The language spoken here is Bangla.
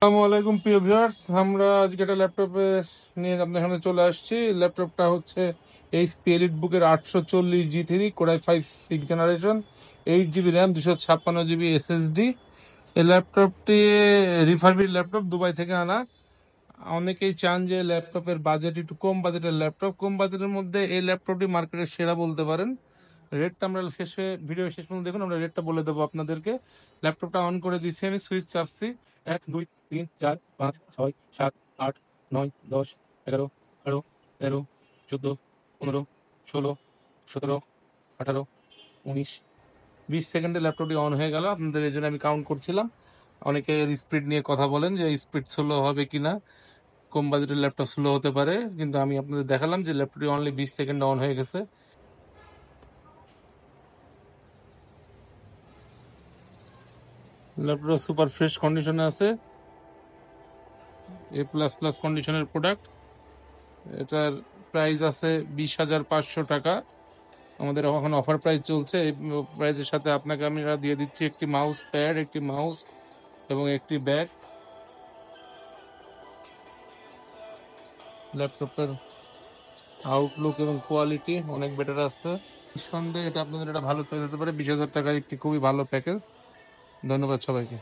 আসসালামু আলাইকুম প্রিয় ভিউয়ার্স, আমরা আজকে একটা ল্যাপটপের নিয়ে আপনার সামনে চলে আসছি। ল্যাপটপটা হচ্ছে এইচপি এলিটবুকের 840G3 core i 5 6 generation, 8 GB RAM, 256 GB SSD। এই ল্যাপটপটি রিফারবিড ল্যাপটপ, দুবাই থেকে আনা। অনেকেই চান যে ল্যাপটপের বাজেট একটু কম বাজেটের ল্যাপটপ, কম বাজেটের মধ্যে এই ল্যাপটপটি মার্কেটের সেরা বলতে পারেন। রেটটা আমরা ভিডিও শেষ পর্যন্ত দেখুন, আমরা রেটটা বলে দেবো আপনাদেরকে। ল্যাপটপটা অন করে দিচ্ছি, আমি সুইচ চাপছি। 1 2 3 4 5 6 7 8 9 10 11 12 13 14 15 16 17 18 19 20 সেকেন্ডে ল্যাপটপটি অন হয়ে গেল। আপনাদের এই জন্য আমি কাউন্ট করছিলাম। অনেকে স্পিড নিয়ে কথা বলেন যে স্পিড স্লো হবে কিনা, কম বাজেটের ল্যাপটপ স্লো হতে পারে, কিন্তু আমি আপনাদের দেখালাম যে ল্যাপটপটি অনলি 20 সেকেন্ডে অন হয়ে গেছে। ল্যাপটপটা সুপার ফ্রেশ কন্ডিশনে আছে, A++ কন্ডিশনের প্রোডাক্ট। এটার প্রাইস আছে 20,500 টাকা। আমাদের এখন অফার প্রাইস চলছে। এই প্রাইসের সাথে আপনাকে আমি দিয়ে দিচ্ছি একটি মাউস প্যাড, একটি মাউস এবং একটি ব্যাগ। ল্যাপটপের আউটলুক এবং কোয়ালিটি অনেক বেটার আছে। নিঃসন্দেহে এটা আপনাদের একটা ভালো চয়েস হতে পারে। 20,000 টাকার একটি খুবই ভালো প্যাকেজ। ধন্যবাদ সবাইকে।